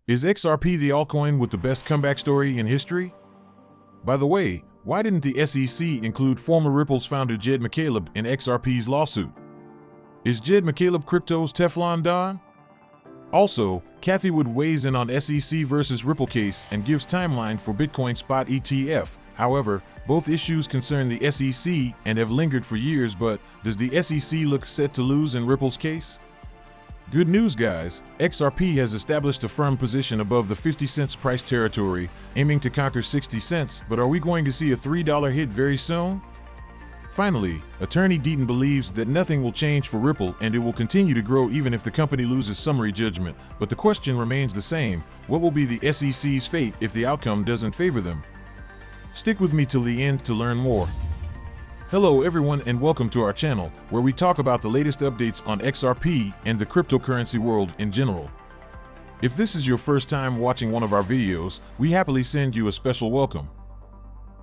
Is XRP the altcoin with the best comeback story in history? By the way, why didn't the SEC include former Ripple's founder Jed McCaleb in XRP's lawsuit? Is Jed McCaleb crypto's Teflon Don? Also, Cathie Wood weighs in on SEC versus Ripple case and gives timeline for Bitcoin spot ETF. However, both issues concern the SEC and have lingered for years, but does the SEC look set to lose in Ripple's case? Good news, guys. XRP has established a firm position above the 50 cents price territory, aiming to conquer 60 cents, but are we going to see a $3 hit very soon? Finally, Attorney Deaton believes that nothing will change for Ripple and it will continue to grow even if the company loses summary judgment, but the question remains the same: what will be the SEC's fate if the outcome doesn't favor them? Stick with me till the end to learn more. Hello everyone and welcome to our channel, where we talk about the latest updates on XRP and the cryptocurrency world in general. If this is your first time watching one of our videos, we happily send you a special welcome.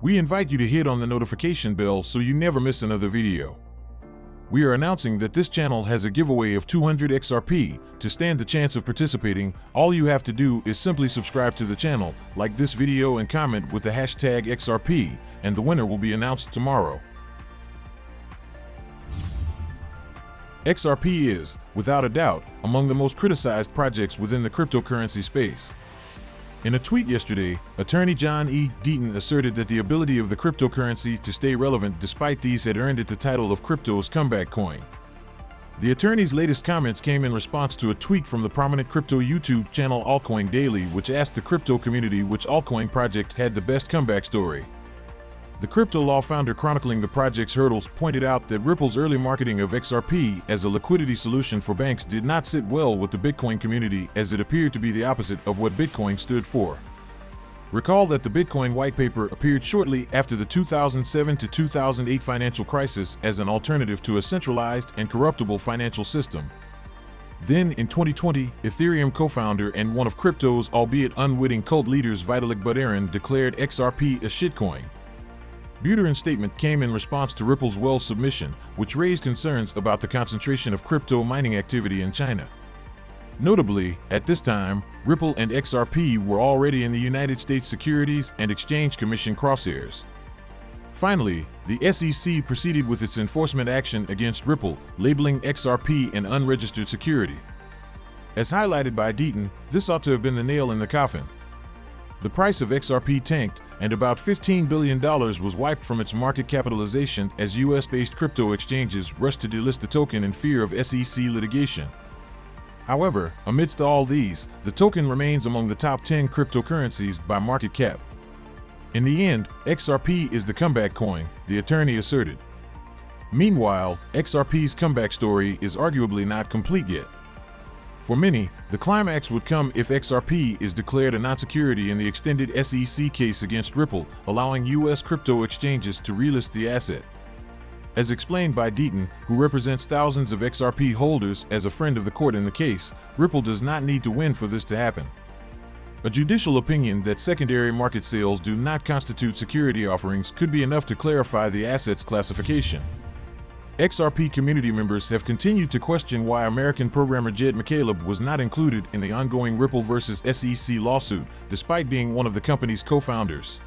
We invite you to hit on the notification bell so you never miss another video. We are announcing that this channel has a giveaway of 200 XRP. To stand the chance of participating, all you have to do is simply subscribe to the channel, like this video and comment with the hashtag XRP, and the winner will be announced tomorrow. XRP is, without a doubt, among the most criticized projects within the cryptocurrency space. In a tweet yesterday, attorney Jhon E Deaton asserted that the ability of the cryptocurrency to stay relevant despite these had earned it the title of crypto's comeback coin. The attorney's latest comments came in response to a tweet from the prominent crypto YouTube channel Altcoin Daily, which asked the crypto community which altcoin project had the best comeback story. The crypto law founder chronicling the project's hurdles pointed out that Ripple's early marketing of XRP as a liquidity solution for banks did not sit well with the Bitcoin community, as it appeared to be the opposite of what Bitcoin stood for. Recall that the Bitcoin white paper appeared shortly after the 2007 to 2008 financial crisis as an alternative to a centralized and corruptible financial system. Then, in 2020, Ethereum co-founder and one of crypto's albeit unwitting cult leaders Vitalik Buterin declared XRP a shitcoin. Buterin's statement came in response to Ripple's Wells submission, which raised concerns about the concentration of crypto mining activity in China. Notably, at this time, Ripple and XRP were already in the United States Securities and Exchange Commission crosshairs. Finally, the SEC proceeded with its enforcement action against Ripple, labeling XRP an unregistered security. As highlighted by Deaton, this ought to have been the nail in the coffin. The price of XRP tanked, and about $15 billion was wiped from its market capitalization as US-based crypto exchanges rushed to delist the token in fear of SEC litigation. However, amidst all these, the token remains among the top 10 cryptocurrencies by market cap. In the end, XRP is the comeback coin, the attorney asserted. Meanwhile, XRP's comeback story is arguably not complete yet. For many, the climax would come if XRP is declared a non-security in the extended SEC case against Ripple, allowing US crypto exchanges to relist the asset. As explained by Deaton, who represents thousands of XRP holders as a friend of the court in the case, Ripple does not need to win for this to happen. A judicial opinion that secondary market sales do not constitute security offerings could be enough to clarify the asset's classification. XRP community members have continued to question why American programmer Jed McCaleb was not included in the ongoing Ripple vs. SEC lawsuit, despite being one of the company's co-founders.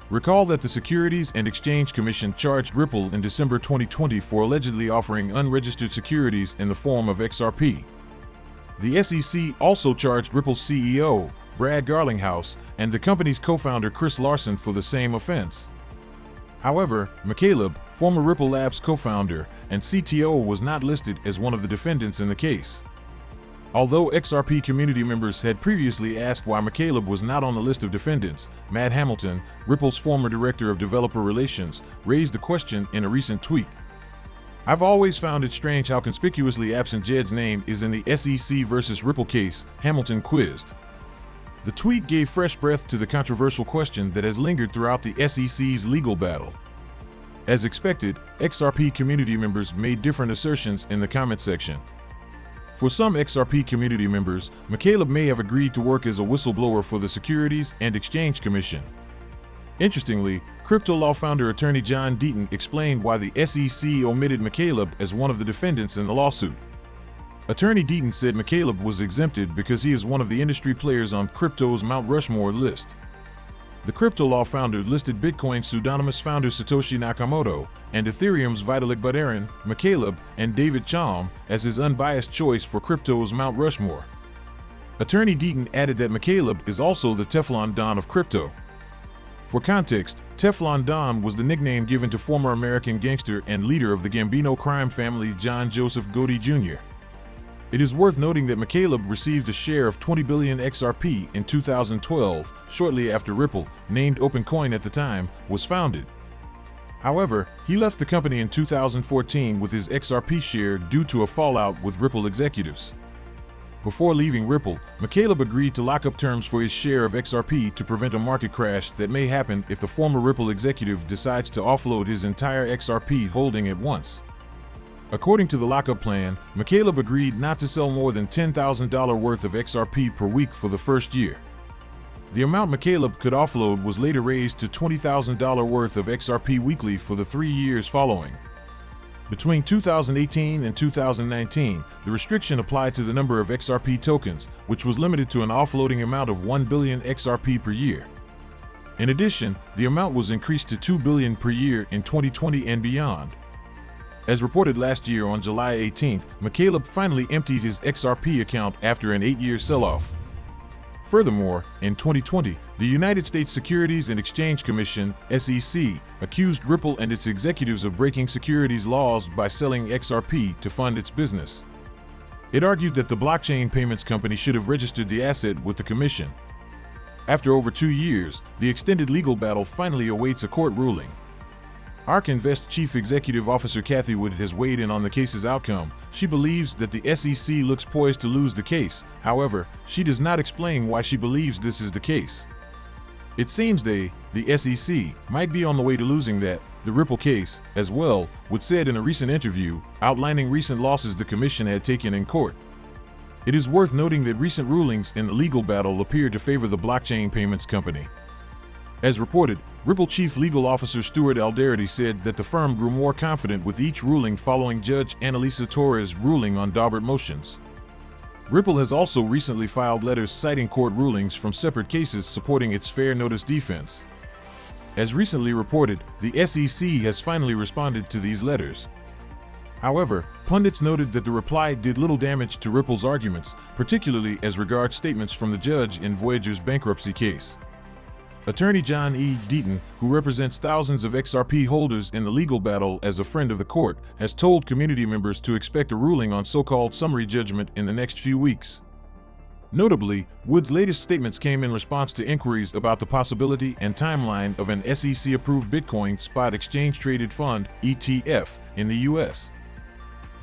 Recall that the Securities and Exchange Commission charged Ripple in December 2020 for allegedly offering unregistered securities in the form of XRP. The SEC also charged Ripple's CEO, Brad Garlinghouse, and the company's co-founder Chris Larsen for the same offense. However, McCaleb, former Ripple Labs co-founder and CTO, was not listed as one of the defendants in the case. Although XRP community members had previously asked why McCaleb was not on the list of defendants, Matt Hamilton, Ripple's former director of developer relations, raised the question in a recent tweet. "I've always found it strange how conspicuously absent Jed's name is in the SEC versus Ripple case," Hamilton quizzed. The tweet gave fresh breath to the controversial question that has lingered throughout the SEC's legal battle. As expected, XRP community members made different assertions in the comment section. For some XRP community members, McCaleb may have agreed to work as a whistleblower for the Securities and Exchange Commission. Interestingly, crypto law founder attorney Jhon Deaton explained why the SEC omitted McCaleb as one of the defendants in the lawsuit. Attorney Deaton said McCaleb was exempted because he is one of the industry players on crypto's Mount Rushmore list. The crypto law founder listed Bitcoin's pseudonymous founder Satoshi Nakamoto and Ethereum's Vitalik Buterin, McCaleb, and David Chaum as his unbiased choice for crypto's Mount Rushmore. Attorney Deaton added that McCaleb is also the Teflon Don of crypto. For context, Teflon Don was the nickname given to former American gangster and leader of the Gambino crime family John Joseph Gotti Jr. It is worth noting that McCaleb received a share of 20 billion XRP in 2012, shortly after Ripple, named OpenCoin at the time, was founded. However, he left the company in 2014 with his XRP share due to a fallout with Ripple executives. Before leaving Ripple, McCaleb agreed to lock up terms for his share of XRP to prevent a market crash that may happen if the former Ripple executive decides to offload his entire XRP holding at once. According to the lockup plan, McCaleb agreed not to sell more than $10,000 worth of XRP per week for the first year. The amount McCaleb could offload was later raised to $20,000 worth of XRP weekly for the 3 years following. Between 2018 and 2019, the restriction applied to the number of XRP tokens, which was limited to an offloading amount of 1 billion XRP per year. In addition, the amount was increased to 2 billion per year in 2020 and beyond. As reported last year on July 18th, McCaleb finally emptied his XRP account after an 8-year sell-off. Furthermore, in 2020, the United States Securities and Exchange Commission, SEC, accused Ripple and its executives of breaking securities laws by selling XRP to fund its business. It argued that the blockchain payments company should have registered the asset with the commission. After over 2 years, the extended legal battle finally awaits a court ruling. ARK Invest Chief Executive Officer Cathie Wood has weighed in on the case's outcome. She believes that the SEC looks poised to lose the case. However, she does not explain why she believes this is the case. It seems the SEC, might be on the way to losing the Ripple case, as well, Wood said in a recent interview, outlining recent losses the commission had taken in court. It is worth noting that recent rulings in the legal battle appear to favor the blockchain payments company. As reported, Ripple Chief Legal Officer Stuart Alderety said that the firm grew more confident with each ruling following Judge Annalisa Torres' ruling on Daubert motions. Ripple has also recently filed letters citing court rulings from separate cases supporting its fair notice defense. As recently reported, the SEC has finally responded to these letters. However, pundits noted that the reply did little damage to Ripple's arguments, particularly as regards statements from the judge in Voyager's bankruptcy case. Attorney Jhon E Deaton, who represents thousands of XRP holders in the legal battle as a friend of the court, has told community members to expect a ruling on so-called summary judgment in the next few weeks. Notably, Wood's latest statements came in response to inquiries about the possibility and timeline of an SEC-approved Bitcoin spot exchange-traded fund, ETF, in the U.S.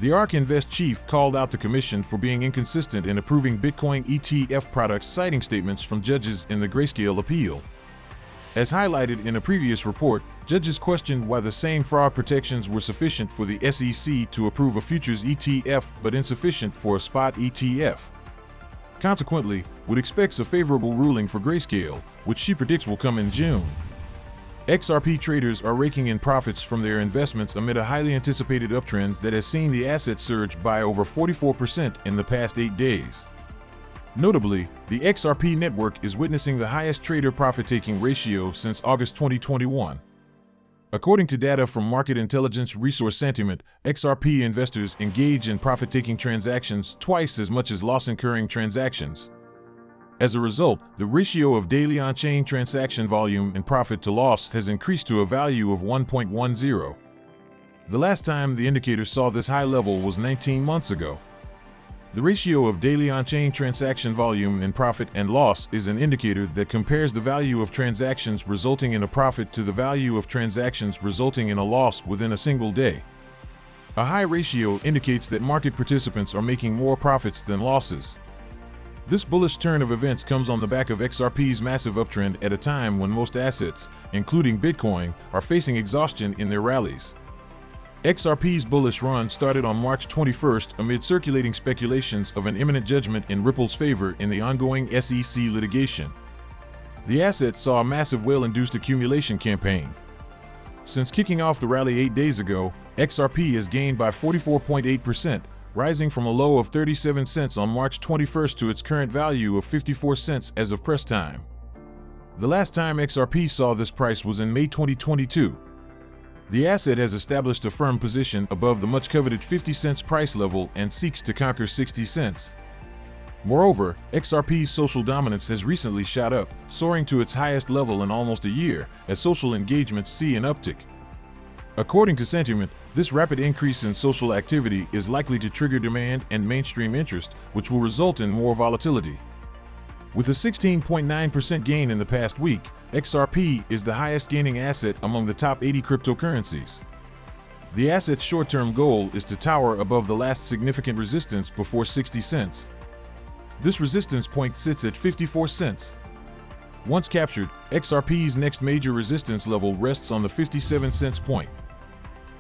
The ARK Invest chief called out the commission for being inconsistent in approving Bitcoin ETF products, citing statements from judges in the Grayscale appeal. As highlighted in a previous report, judges questioned why the same fraud protections were sufficient for the SEC to approve a futures ETF but insufficient for a spot ETF. Consequently, Wood expects a favorable ruling for Grayscale, which she predicts will come in June. XRP traders are raking in profits from their investments amid a highly anticipated uptrend that has seen the asset surge by over 44% in the past 8 days. Notably, the XRP network is witnessing the highest trader profit-taking ratio since August 2021. According to data from market intelligence resource Sentiment, XRP investors engage in profit-taking transactions twice as much as loss-incurring transactions. As a result, the ratio of daily on-chain transaction volume and profit to loss has increased to a value of 1.10. The last time the indicator saw this high level was 19 months ago. The ratio of daily on-chain transaction volume and profit and loss is an indicator that compares the value of transactions resulting in a profit to the value of transactions resulting in a loss within a single day. A high ratio indicates that market participants are making more profits than losses. This bullish turn of events comes on the back of XRP's massive uptrend at a time when most assets, including Bitcoin, are facing exhaustion in their rallies. XRP's bullish run started on March 21st amid circulating speculations of an imminent judgment in Ripple's favor in the ongoing SEC litigation. The asset saw a massive whale-induced accumulation campaign. Since kicking off the rally 8 days ago, XRP has gained by 44.8%, rising from a low of 37 cents on March 21st to its current value of 54 cents as of press time. The last time XRP saw this price was in May 2022. The asset has established a firm position above the much-coveted 50 cents price level and seeks to conquer 60 cents. Moreover, XRP's social dominance has recently shot up, soaring to its highest level in almost a year, as social engagements see an uptick. According to sentiment, this rapid increase in social activity is likely to trigger demand and mainstream interest, which will result in more volatility. With a 16.9% gain in the past week, XRP is the highest gaining asset among the top 80 cryptocurrencies. The asset's short-term goal is to tower above the last significant resistance before 60 cents. This resistance point sits at 54 cents. Once captured, XRP's next major resistance level rests on the 57 cents point.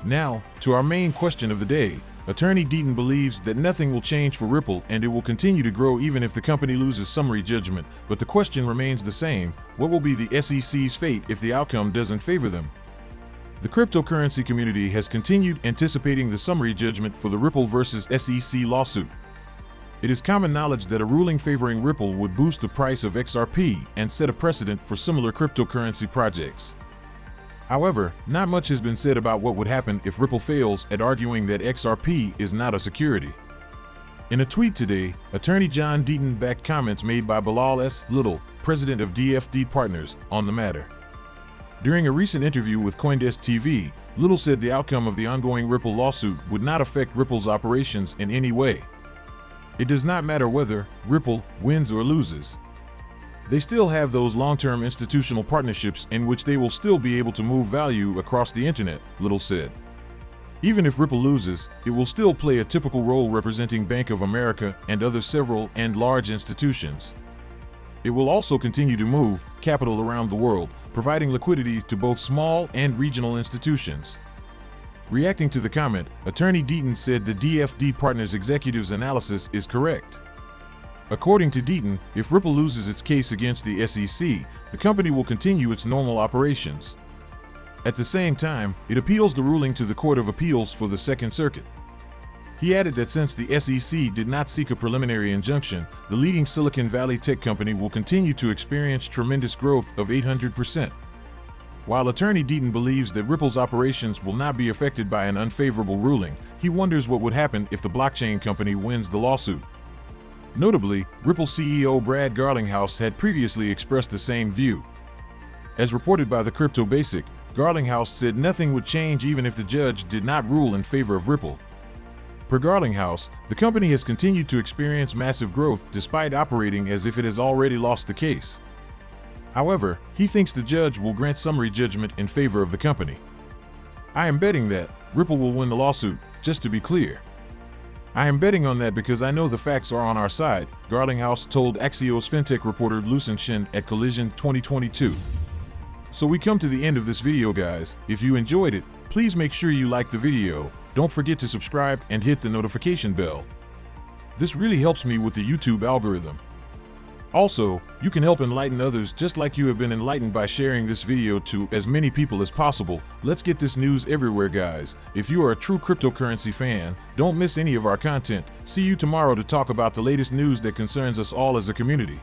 Now, to our main question of the day. Attorney Deaton believes that nothing will change for Ripple and it will continue to grow even if the company loses summary judgment, but the question remains the same: what will be the SEC's fate if the outcome doesn't favor them? The cryptocurrency community has continued anticipating the summary judgment for the Ripple versus SEC lawsuit. It is common knowledge that a ruling favoring Ripple would boost the price of XRP and set a precedent for similar cryptocurrency projects. However, not much has been said about what would happen if Ripple fails at arguing that XRP is not a security. In a tweet today, attorney Jhon E Deaton backed comments made by Bilal S. Little, president of DFD Partners, on the matter. During a recent interview with CoinDesk TV, Little said the outcome of the ongoing Ripple lawsuit would not affect Ripple's operations in any way. It does not matter whether Ripple wins or loses. They still have those long-term institutional partnerships in which they will still be able to move value across the internet, Little said. Even if Ripple loses, it will still play a typical role representing Bank of America and other several and large institutions. It will also continue to move capital around the world, providing liquidity to both small and regional institutions. Reacting to the comment, attorney Deaton said the DFD Partners executive's analysis is correct. According to Deaton, if Ripple loses its case against the SEC, the company will continue its normal operations. At the same time, it appeals the ruling to the Court of Appeals for the Second Circuit. He added that since the SEC did not seek a preliminary injunction, the leading Silicon Valley tech company will continue to experience tremendous growth of 800%. While attorney Deaton believes that Ripple's operations will not be affected by an unfavorable ruling, he wonders what would happen if the blockchain company wins the lawsuit. Notably, Ripple CEO Brad Garlinghouse had previously expressed the same view. As reported by the Crypto Basic, Garlinghouse said nothing would change even if the judge did not rule in favor of Ripple. Per Garlinghouse, the company has continued to experience massive growth despite operating as if it has already lost the case. However, he thinks the judge will grant summary judgment in favor of the company. I am betting that Ripple will win the lawsuit, just to be clear. I am betting on that because I know the facts are on our side, Garlinghouse told Axios fintech reporter Lucien Shin at Collision 2022. So we come to the end of this video, guys. If you enjoyed it, please make sure you like the video, don't forget to subscribe and hit the notification bell. This really helps me with the YouTube algorithm. Also, you can help enlighten others just like you have been enlightened by sharing this video to as many people as possible. Let's get this news everywhere, guys. If you are a true cryptocurrency fan, don't miss any of our content. See you tomorrow to talk about the latest news that concerns us all as a community.